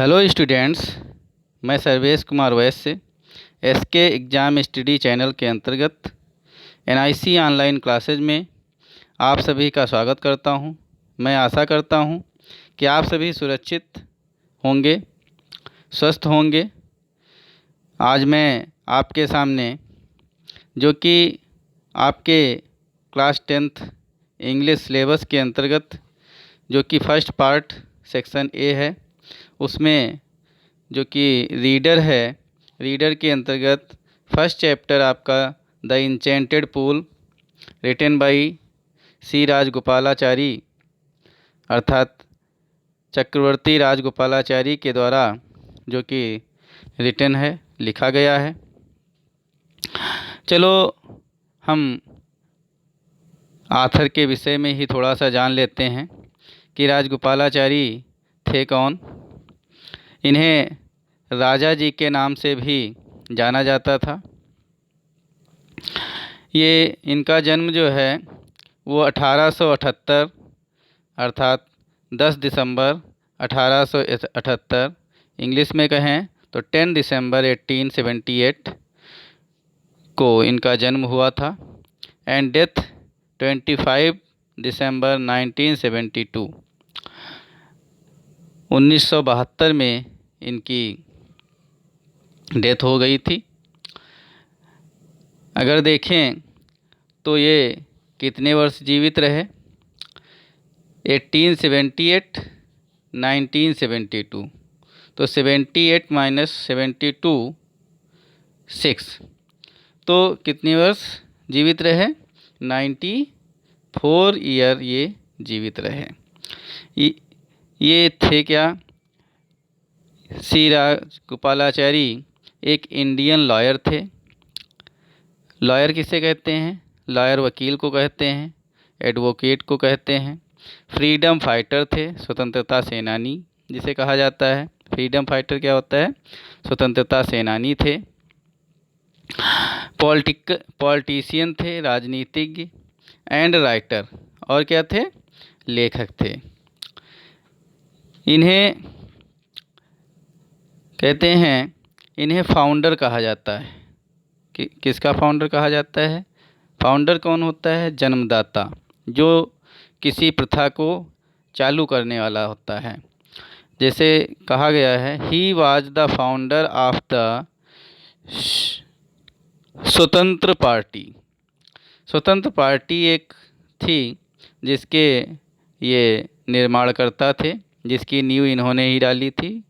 Hello students, मैं सर्वेश कुमार वैश्य SK exam study channel के अंतर्गत एनआईसी ऑनलाइन क्लासेज में आप सभी का स्वागत करता हूं। मैं आशा करता हूं कि आप सभी सुरक्षित होंगे, स्वस्थ होंगे। आज मैं आपके सामने जो कि आपके क्लास 10th इंग्लिश सिलेबस के अंतर्गत जो कि फर्स्ट पार्ट सेक्शन ए है, उसमें जो कि रीडर है, रीडर के अंतर्गत फर्स्ट चैप्टर आपका the enchanted pool written by C Rajagopalachari अर्थात चक्रवर्ती राजगोपालाचारी के द्वारा जो कि रिटन है, लिखा गया है। चलो हम आथर के विषय में ही थोड़ा सा जान लेते हैं कि राजगोपालाचारी थे कौन। इन्हें राजा जी के नाम से भी जाना जाता था। ये इनका जन्म जो है वो 1878 अर्थात 10 दिसंबर 1878, इंग्लिश में कहें तो 10 दिसंबर 1878 को इनका जन्म हुआ था एंड डेथ 25 दिसंबर 1972, 1972 में इनकी डेथ हो गई थी। अगर देखें तो ये कितने वर्ष जीवित रहे? 1878, 1972, तो 78 माइनस 72 6, तो कितने वर्ष जीवित रहे? 94 ईयर ये जीवित रहे। ये थे क्या? सी राजगोपालाचारी एक इंडियन लॉयर थे। लॉयर किसे कहते हैं? लॉयर वकील को कहते हैं, एडवोकेट को कहते हैं। फ्रीडम फाइटर थे, स्वतंत्रता सेनानी जिसे कहा जाता है। फ्रीडम फाइटर क्या होता है? स्वतंत्रता सेनानी थे। पॉलिटिशियन थे, राजनीतिज्ञ एंड राइटर, और क्या थे? लेखक थे। इन्हें कहते हैं, इन्हें फाउंडर कहा जाता है। किसका फाउंडर कहा जाता है? फाउंडर कौन होता है? जन्मदाता, जो किसी प्रथा को चालू करने वाला होता है। जैसे कहा गया है, ही was the founder of the स्वतंत्र पार्टी। स्वतंत्र पार्टी एक थी जिसके ये निर्माणकर्ता थे, जिसकी नींव इन्होंने ही डाली थी।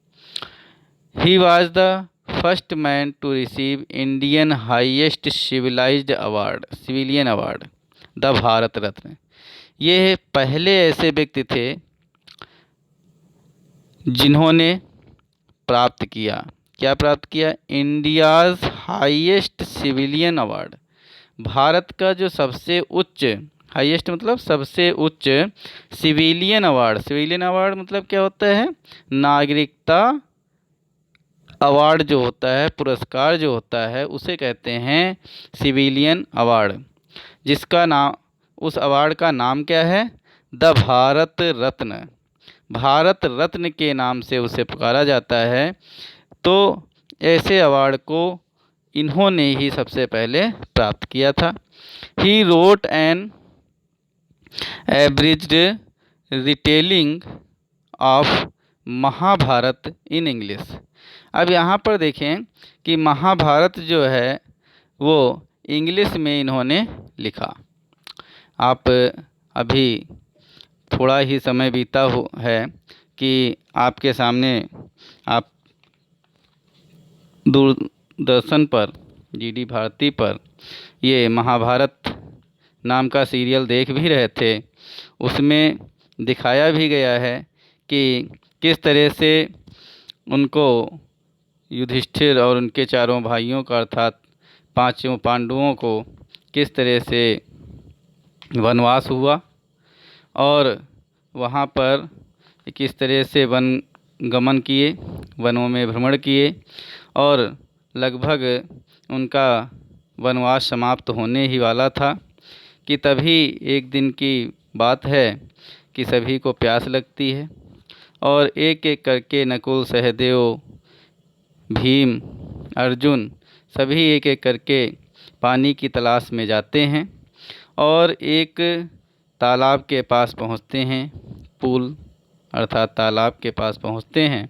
He was the first man to receive Indian highest civilian award the Bharat Ratna. ये पहले ऐसे व्यक्ति थे जिन्होंने प्राप्त किया, क्या प्राप्त किया? India's highest civilian award, Bharat का जो सबसे उच्च, हाईएस्ट मतलब सबसे उच्च सिविलियन अवार्ड। सिविलियन अवार्ड मतलब क्या होता है? नागरिकता अवार्ड जो होता है, पुरस्कार जो होता है, उसे कहते हैं सिविलियन अवार्ड, जिसका नाम, उस अवार्ड का नाम क्या है? द भारत रत्न। भारत रत्न के नाम से उसे पुकारा जाता है। तो ऐसे अवार्ड को इन्होंने ही सबसे पहले प्राप्त किया था। He wrote an abridged retelling of Mahabharata in English. अब यहाँ पर देखें कि महाभारत जो है वो इंग्लिश में इन्होंने लिखा। आप अभी थोड़ा ही समय बीता है कि आपके सामने आप दूरदर्शन पर, डीडी भारती पर ये महाभारत नाम का सीरियल देख भी रहे थे। उसमें दिखाया भी गया है कि किस तरह से उनको युधिष्ठिर और उनके चारों भाइयों का अर्थात पांचों पांडवों को किस तरह से वनवास हुआ और वहाँ पर किस तरह से वन गमन किए, वनों में भ्रमण किए, और लगभग उनका वनवास समाप्त होने ही वाला था कि तभी एक दिन की बात है कि सभी को प्यास लगती है और एक एक करके नकुल, सहदेव, भीम, अर्जुन सभी एक एक करके पानी की तलाश में जाते हैं और एक तालाब के पास पहुंचते हैं। पूल अर्थात तालाब के पास पहुंचते हैं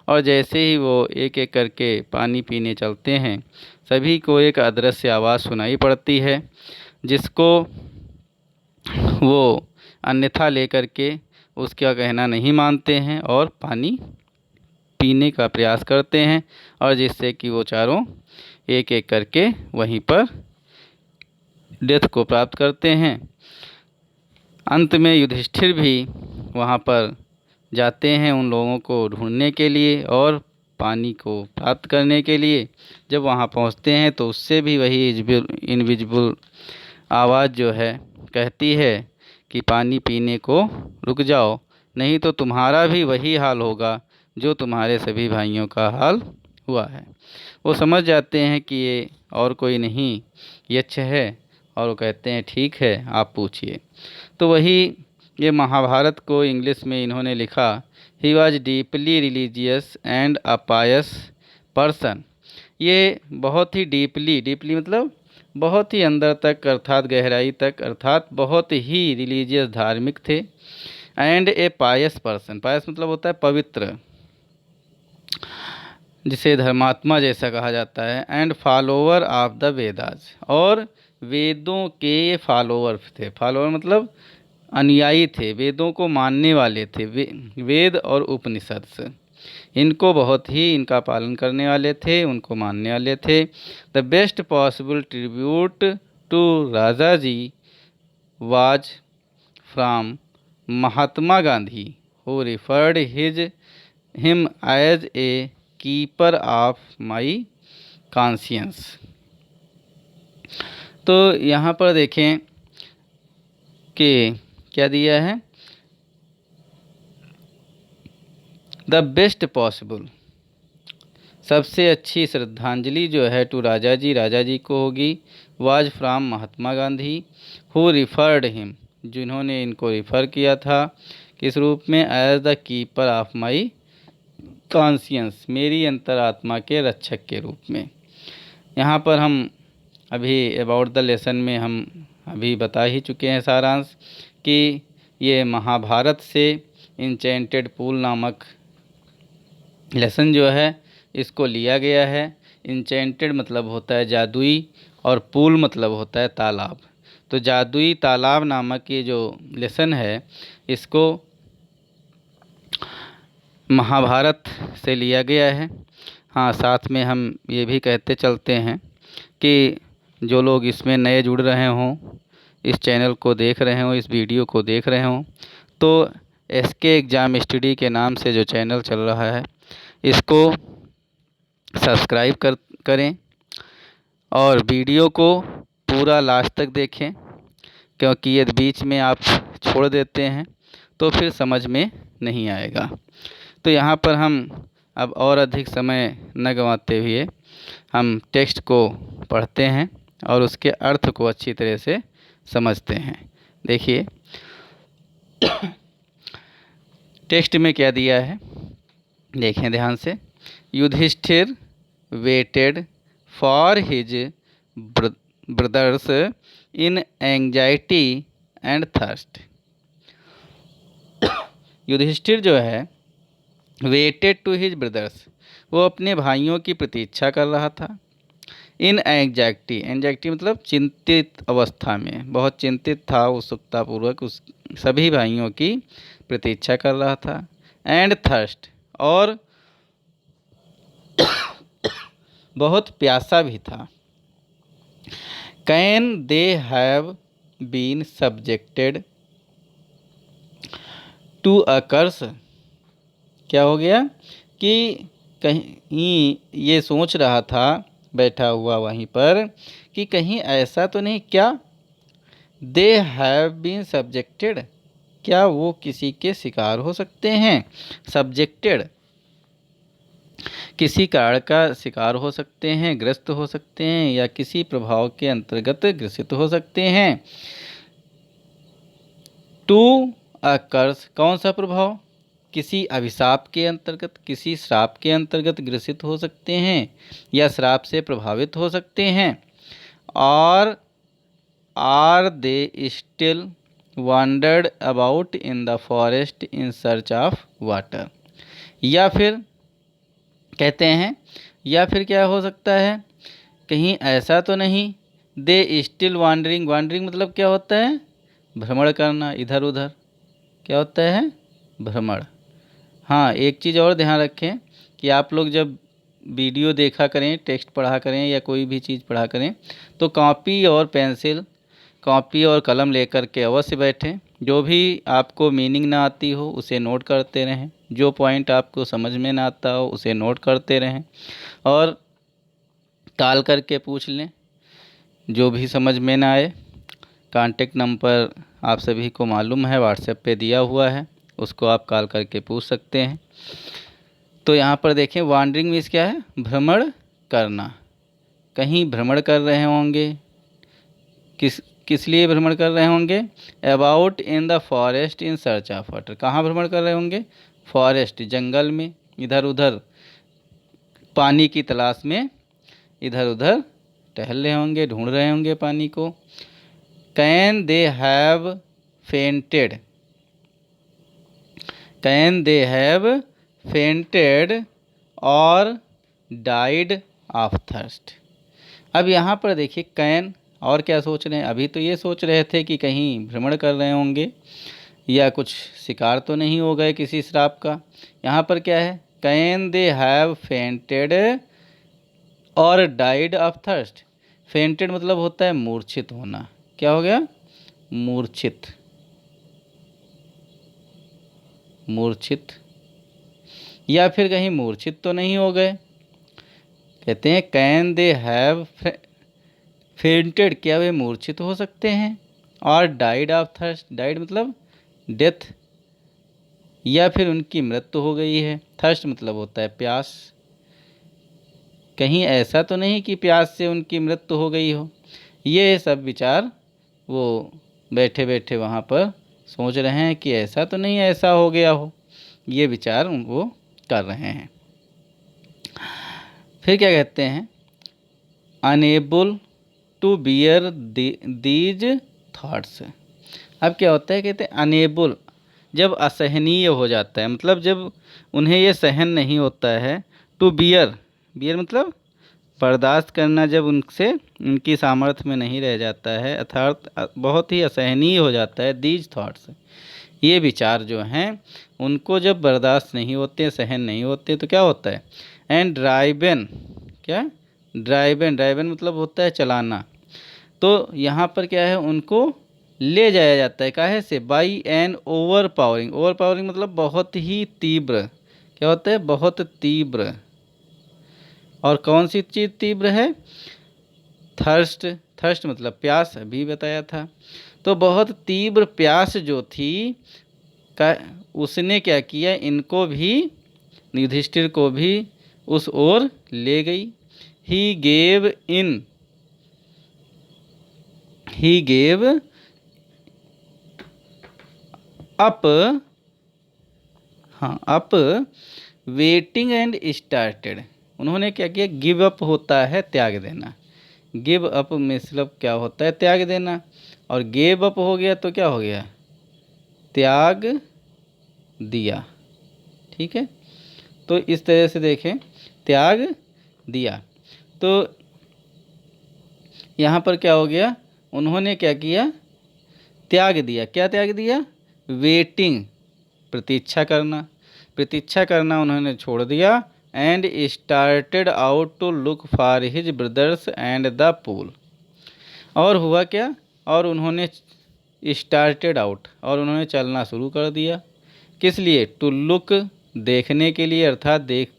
और जैसे ही वो एक एक करके पानी पीने चलते हैं, सभी को एक अदृश्य आवाज़ सुनाई पड़ती है, जिसको वो अन्यथा लेकर के उसका कहना नहीं मानते हैं और पानी पीने का प्रयास करते हैं, और जिससे कि वो चारों एक एक करके वहीं पर डेथ को प्राप्त करते हैं। अंत में युधिष्ठिर भी वहाँ पर जाते हैं उन लोगों को ढूंढने के लिए और पानी को प्राप्त करने के लिए। जब वहाँ पहुँचते हैं तो उससे भी वही इनविजिबल आवाज़ जो है कहती है कि पानी पीने को रुक जाओ, नहीं तो तुम्हारा भी वही हाल होगा जो तुम्हारे सभी भाइयों का हाल हुआ है। वो समझ जाते हैं कि ये और कोई नहीं यक्ष है और वो कहते हैं ठीक है, आप पूछिए। तो वही ये महाभारत को इंग्लिश में इन्होंने लिखा, he was deeply religious and a pious person. ये बहुत ही डीपली मतलब बहुत ही अंदर तक अर्थात गहराई तक अर्थात बहुत ही रिलीजियस धार्मिक थे। एंड ए पायस पर्सन, पायस मतलब होता है पवित्र, जिसे धर्मात्मा जैसा कहा जाता है। And follower of the Vedas, और वेदों के ये फॉलोवर थे। फॉलोवर मतलब अनुयायी थे, वेदों को मानने वाले थे। वेद और उपनिषद इनको बहुत ही इनका पालन करने वाले थे, उनको मानने वाले थे। The best possible tribute to Raja ji was from Mahatma Gandhi, who referred him as a keeper of my conscience. तो यहाँ पर देखें कि क्या दिया है, द बेस्ट पॉसिबल, सबसे अच्छी श्रद्धांजलि जो है टू राजा जी को होगी। Was from Mahatma Gandhi, who referred him, जिन्होंने इनको रिफ़र किया था किस रूप में, as the keeper of my conscience, मेरी अंतरात्मा के रक्षक के रूप में। यहाँ पर हम अभी अबाउट द लेसन में हम अभी बता ही चुके हैं सारांश कि ये महाभारत से इंचेंटेड पूल नामक लेसन जो है इसको लिया गया है। इंचेंटेड मतलब होता है जादुई और पूल मतलब होता है तालाब। तो जादुई तालाब नामक ये जो लेसन है इसको महाभारत से लिया गया है। हाँ, साथ में हम ये भी कहते चलते हैं कि जो लोग इसमें नए जुड़ रहे हों, इस चैनल को देख रहे हों, इस वीडियो को देख रहे हों, तो एसके एग्ज़ाम स्टडी के नाम से जो चैनल चल रहा है इसको सब्सक्राइब करें और वीडियो को पूरा लास्ट तक देखें, क्योंकि यदि बीच में आप छोड़ देते हैं तो फिर समझ में नहीं आएगा। तो यहाँ पर हम अब और अधिक समय न गंवाते हुए हम टेक्स्ट को पढ़ते हैं और उसके अर्थ को अच्छी तरह से समझते हैं। देखिए टेक्स्ट में क्या दिया है, देखें ध्यान से। Yudhishthira waited for his brothers in anxiety and thirst. Yudhishthira जो है वेटेड टू हिज ब्रदर्स, वो अपने भाइयों की प्रतीक्षा कर रहा था। इन एंजाइटी मतलब चिंतित अवस्था में, बहुत चिंतित था, उत्सुकतापूर्वक उस सभी भाइयों की प्रतीक्षा कर रहा था। एंड थर्स्ट, और बहुत प्यासा भी था। Can they have been subjected to a curse, क्या हो गया कि कहीं ये सोच रहा था बैठा हुआ वहीं पर कि कहीं ऐसा तो नहीं, क्या दे हैव बीन सब्जेक्टेड, क्या वो किसी के शिकार हो सकते हैं। सब्जेक्टेड किसी कारण का शिकार हो सकते हैं, ग्रस्त हो सकते हैं, या किसी प्रभाव के अंतर्गत ग्रसित हो सकते हैं। टू अ कर्स, कौन सा प्रभाव, किसी अभिशाप के अंतर्गत, किसी श्राप के अंतर्गत ग्रसित हो सकते हैं या श्राप से प्रभावित हो सकते हैं। और are they still wandered about in the forest in search of water। या फिर कहते हैं, या फिर क्या हो सकता है, कहीं ऐसा तो नहीं, दे स्टिल वांडरिंग, वांडरिंग मतलब क्या होता है, भ्रमण करना इधर उधर, क्या होता है, भ्रमण। हाँ, एक चीज़ और ध्यान रखें कि आप लोग जब वीडियो देखा करें, टेक्स्ट पढ़ा करें या कोई भी चीज़ पढ़ा करें, तो कॉपी और पेंसिल, कॉपी और कलम लेकर के अवश्य बैठें। जो भी आपको मीनिंग ना आती हो उसे नोट करते रहें, जो पॉइंट आपको समझ में ना आता हो उसे नोट करते रहें, और कॉल करके पूछ लें जो भी समझ में ना आए। कांटेक्ट नंबर आप सभी को मालूम है, व्हाट्सएप पे दिया हुआ है, उसको आप कॉल करके पूछ सकते हैं। तो यहाँ पर देखें, वांडरिंग मीन्स क्या है, भ्रमण करना। कहीं भ्रमण कर रहे होंगे, किस लिए भ्रमण कर रहे होंगे, about in the forest in search of water. कहाँ भ्रमण कर रहे होंगे, फॉरेस्ट, जंगल में, इधर उधर पानी की तलाश में इधर उधर टहल रहे होंगे, ढूंढ रहे होंगे पानी को। Can they have fainted, can they have fainted और डाइड ऑफ थर्स्ट। अब यहाँ पर देखिए कैन, और क्या सोच रहे हैं, अभी तो ये सोच रहे थे कि कहीं भ्रमण कर रहे होंगे या कुछ शिकार तो नहीं हो गए किसी श्राप का। यहाँ पर क्या है, कैन दे हैव फेंटेड और डाइड ऑफ थर्स्ट। फेंटेड मतलब होता है मूर्छित होना, क्या हो गया, मूर्छित, मूर्छित। या फिर कहीं मूर्छित तो नहीं हो गए, कहते हैं कैन दे हैव फेंटेड, क्या वे मूर्छित हो सकते हैं, और डाइड ऑफ थर्स्ट, डाइड मतलब डेथ, या फिर उनकी मृत्यु हो गई है। थर्स्ट मतलब होता है प्यास, कहीं ऐसा तो नहीं कि प्यास से उनकी मृत्यु हो गई हो। ये सब विचार वो बैठे बैठे वहाँ पर सोच रहे हैं कि ऐसा तो नहीं ऐसा हो गया हो, ये विचार वो कर रहे हैं। फिर क्या कहते हैं, unable to bear these thoughts. अब क्या होता है, कहते हैं अनेबल, जब असहनीय हो जाता है, मतलब जब उन्हें ये सहन नहीं होता है, टू बियर, बियर मतलब बर्दाश्त करना, जब उनसे उनकी सामर्थ्य में नहीं रह जाता है, अर्थात बहुत ही असहनीय हो जाता है, दीज थॉट्स, ये विचार जो हैं उनको जब बर्दाश्त नहीं होते, सहन नहीं होते, तो क्या होता है, एंड ड्राइवन, क्या, ड्राइवन, ड्राइवन मतलब होता है चलाना। तो यहाँ पर क्या है, उनको ले जाया जाता है, काहे से, by an overpowering, overpowering मतलब बहुत ही तीव्र, क्या होता है, बहुत तीव्र। और कौन सी चीज़ तीव्र है, थर्स्ट, थर्स्ट मतलब प्यास, अभी बताया था। तो बहुत तीव्र प्यास जो थी का, उसने क्या किया, इनको भी, युधिष्ठिर को भी उस ओर ले गई। He gave in, he gave up, हाँ अप वेटिंग एंड स्टार्टेड। उन्होंने क्या किया, गिव अप होता है त्याग देना, गिव अप मतलब क्या होता है, त्याग देना, और गिव अप हो गया तो क्या हो गया, त्याग दिया। ठीक है, तो इस तरह से देखें, त्याग दिया। तो यहाँ पर क्या हो गया, उन्होंने क्या किया, त्याग दिया, क्या त्याग दिया, वेटिंग, प्रतीक्षा करना, प्रतीक्षा करना उन्होंने छोड़ दिया, and started out to look for his brothers and the pool. और हुआ क्या, और उन्होंने स्टार्टेड आउट, और उन्होंने चलना शुरू कर दिया, किस लिए, टू लुक, देखने के लिए, अर्थात देख,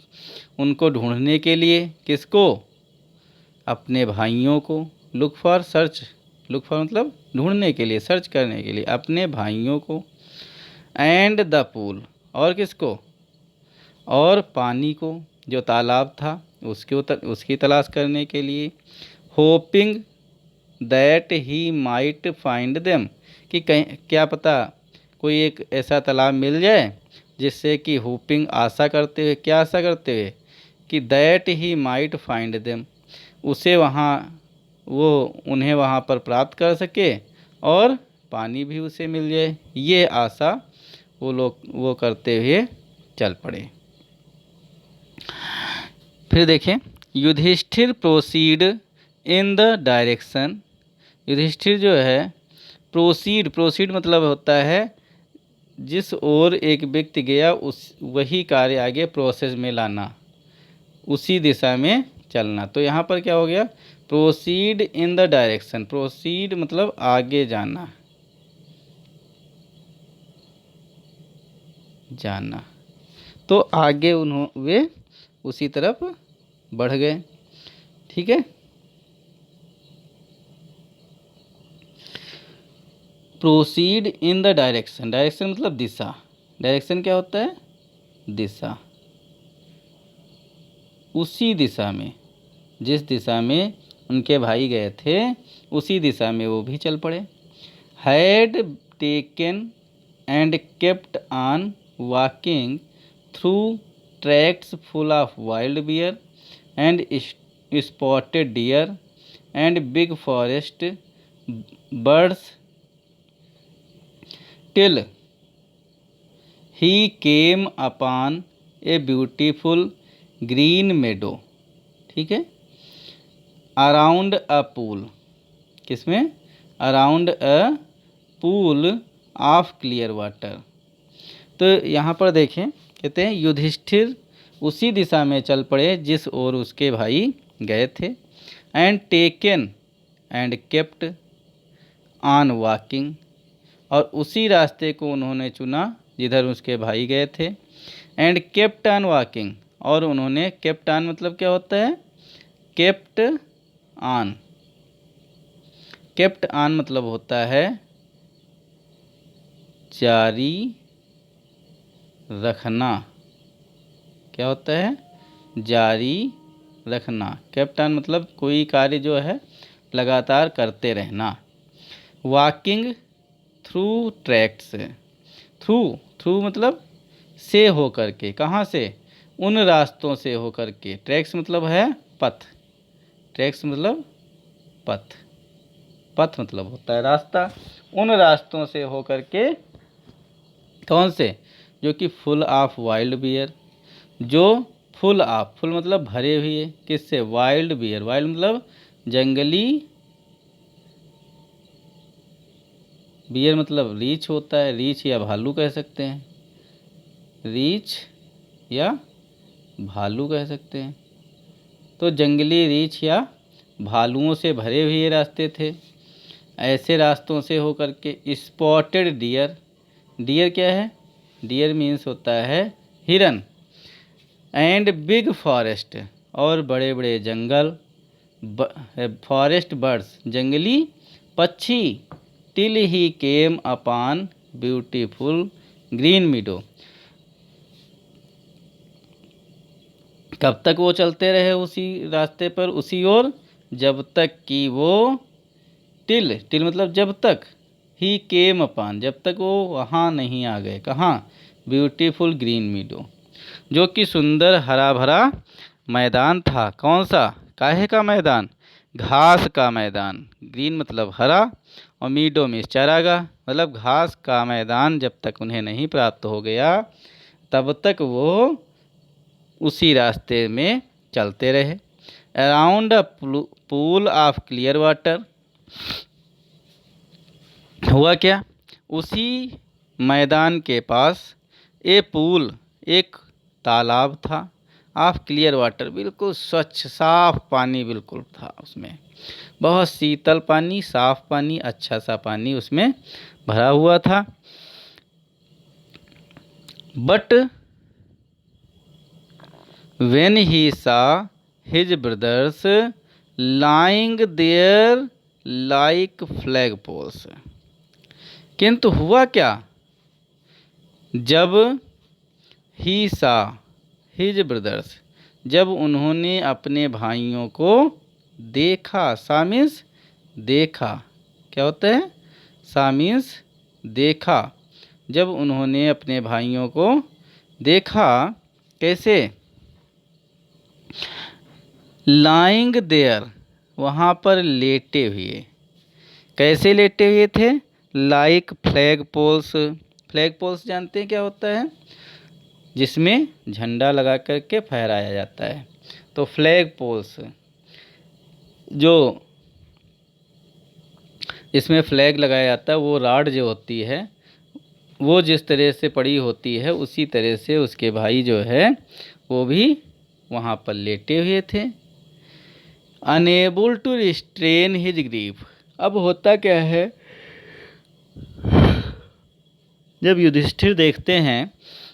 उनको ढूंढने के लिए, किसको, अपने भाइयों को, look for search, look for मतलब ढूंढने के लिए, सर्च करने के लिए, अपने भाइयों को, एंड द पूल, और किसको, और पानी को, जो तालाब था उसकी तलाश करने के लिए, hoping that he might find them, कि कहीं क्या पता कोई एक ऐसा तालाब मिल जाए जिससे कि होपिंग आशा करते हुए, क्या आशा करते हुए कि that he might find them, उसे वहाँ वो उन्हें वहाँ पर प्राप्त कर सके और पानी भी उसे मिल जाए, ये आशा वो लोग वो करते हुए चल पड़े। फिर देखें, Yudhishthira proceed in the direction, Yudhishthira जो है प्रोसीड मतलब होता है जिस ओर एक व्यक्ति गया उस वही कार्य आगे प्रोसेस में लाना, उसी दिशा में चलना। तो यहाँ पर क्या हो गया, proceed in the direction, proceed मतलब आगे जाना, जाना। तो आगे वे उसी तरफ बढ़ गए। ठीक है, proceed in the direction, direction मतलब दिशा, डायरेक्शन क्या होता है, दिशा, उसी दिशा में, जिस दिशा में उनके भाई गए थे उसी दिशा में वो भी चल पड़े। Had taken and kept on walking through tracks full of wild bear and spotted deer and big forest birds till he came upon a beautiful green meadow, ठीक है, अराउंड अ पूल, किसमें, around a pool of clear water. तो यहाँ पर देखें, कहते हैं युधिष्ठिर उसी दिशा में चल पड़े जिस ओर उसके भाई गए थे, and taken and kept on walking, और उसी रास्ते को उन्होंने चुना जिधर उसके भाई गए थे, एंड केप्ट ऑन वॉकिंग, और उन्होंने, केप्ट ऑन मतलब क्या होता है, केप्ट ऑन, केप्ट ऑन मतलब होता है जारी रखना, क्या होता है, जारी रखना, केप्ट ऑन मतलब कोई कार्य जो है लगातार करते रहना। वॉकिंग थ्रू ट्रैक्स, थ्रू मतलब से हो कर के, कहाँ से, उन रास्तों से हो कर के, ट्रैक्स मतलब है पथ, ट्रैक्स मतलब पथ, पथ मतलब होता है रास्ता, उन रास्तों से हो कर के, कौन से, जो कि फुल ऑफ वाइल्ड बियर, जो फुल ऑफ, फुल मतलब भरे हुए, किससे, वाइल्ड बियर, वाइल्ड मतलब जंगली, बियर मतलब रीछ होता है, रीछ या भालू कह सकते हैं, रीछ या भालू कह सकते हैं। तो जंगली रीछ या भालुओं से भरे हुए रास्ते थे, ऐसे रास्तों से होकर के स्पॉटेड डियर, डियर क्या है, डियर मीन्स होता है हिरन, एंड बिग फॉरेस्ट, और बड़े बड़े जंगल, फॉरेस्ट बर्ड्स जंगली पक्षी, till he came upon beautiful green meadow, कब तक वो चलते रहे उसी रास्ते पर, उसी ओर, जब तक कि वो, टिल, टिल मतलब जब तक, ही केम अपॉन जब तक वो वहाँ नहीं आ गए, कहाँ, ब्यूटीफुल ग्रीन मीडो, जो कि सुंदर हरा भरा मैदान था। कौन सा, काहे का मैदान, घास का मैदान, ग्रीन मतलब हरा और मीडो में चारागाह, मतलब घास का मैदान जब तक उन्हें नहीं प्राप्त हो गया तब तक वो उसी रास्ते में चलते रहे। Around a pool of clear water, हुआ क्या, उसी मैदान के पास ए पूल, एक तालाब था, ऑफ क्लियर वाटर बिल्कुल स्वच्छ साफ पानी बिल्कुल था उसमें, बहुत शीतल पानी, साफ पानी, अच्छा सा पानी उसमें भरा हुआ था। But when he saw his brothers lying there like flagpoles, किंतु हुआ क्या, जब ही सा हिज ब्रदर्स, जब उन्होंने अपने भाइयों को देखा, सामिस देखा, क्या होता है, सामिस देखा, जब उन्होंने अपने भाइयों को देखा कैसे, लाइंग देयर, वहाँ पर लेटे हुए। कैसे लेटे हुए थे? Like flag poles. Flag poles जानते हैं क्या होता है? जिसमें झंडा लगा करके फहराया जाता है। तो फ्लैग पोल्स, जो इसमें फ्लैग लगाया जाता है, वो राड जो होती है वो जिस तरह से पड़ी होती है उसी तरह से उसके भाई जो है वो भी वहाँ पर लेटे हुए थे। Unable to restrain his grief. अब होता क्या है, जब युधिष्ठिर देखते हैं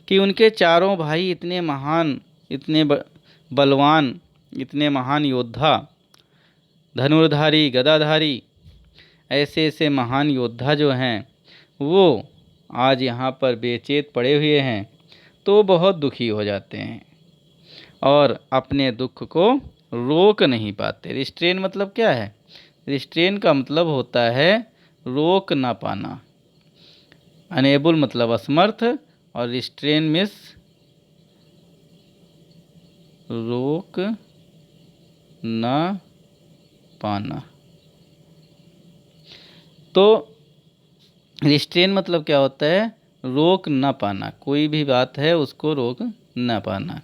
कि उनके चारों भाई इतने महान, इतने बलवान, इतने महान योद्धा, धनुर्धारी, गदाधारी, ऐसे ऐसे महान योद्धा जो हैं वो आज यहाँ पर बेचैन पड़े हुए हैं, तो बहुत दुखी हो जाते हैं और अपने दुख को रोक नहीं पाते। रिस्ट्रेन मतलब क्या है? रिस्ट्रेन का मतलब होता है रोक ना पाना। अनेबल मतलब असमर्थ और रिस्ट्रेन मीन्स रोक ना पाना। तो रिस्ट्रेन मतलब क्या होता है? रोक ना पाना, कोई भी बात है उसको रोक ना पाना।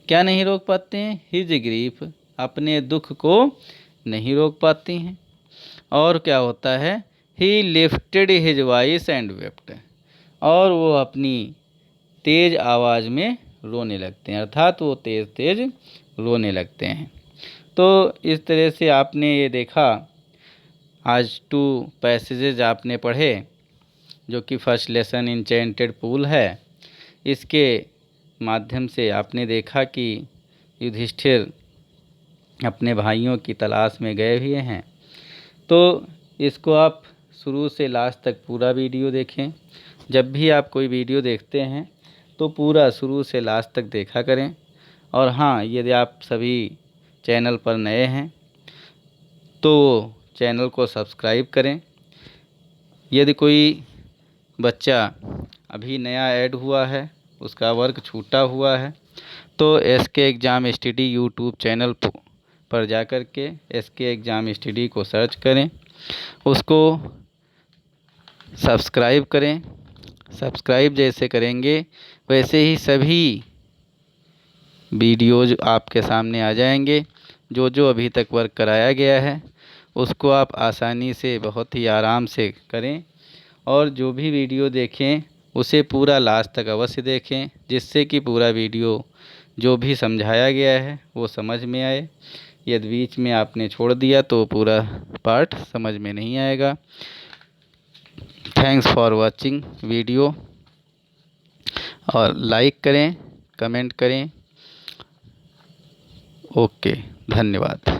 क्या नहीं रोक पाते हैं? हिज ग्रीफ, अपने दुख को नहीं रोक पाती हैं। और क्या होता है? ही lifted his voice and wept, और वो अपनी तेज आवाज़ में रोने लगते हैं, अर्थात वो तेज तेज रोने लगते हैं। तो इस तरह से आपने ये देखा, आज 2 पैसेजेज आपने पढ़े, जो कि फर्स्ट लेसन इंचेंटेड पूल है। इसके माध्यम से आपने देखा कि युधिष्ठिर अपने भाइयों की तलाश में गए हुए हैं। तो इसको आप शुरू से लास्ट तक पूरा वीडियो देखें। जब भी आप कोई वीडियो देखते हैं तो पूरा शुरू से लास्ट तक देखा करें। और हाँ, यदि आप सभी चैनल पर नए हैं तो चैनल को सब्सक्राइब करें। यदि कोई बच्चा अभी नया ऐड हुआ है, उसका वर्क छूटा हुआ है, तो SK exam study YouTube channel पर जा कर के एसके एग्ज़ाम स्टडी को सर्च करें, उसको सब्सक्राइब करें। सब्सक्राइब जैसे करेंगे वैसे ही सभी वीडियोज आपके सामने आ जाएंगे। जो जो अभी तक वर्क कराया गया है उसको आप आसानी से, बहुत ही आराम से करें। और जो भी वीडियो देखें उसे पूरा लास्ट तक अवश्य देखें, जिससे कि पूरा वीडियो जो भी समझाया गया है वो समझ में आए। यदि बीच में आपने छोड़ दिया तो पूरा पार्ट समझ में नहीं आएगा। थैंक्स फॉर वॉचिंग वीडियो, और लाइक करें, कमेंट करें। ओके, धन्यवाद।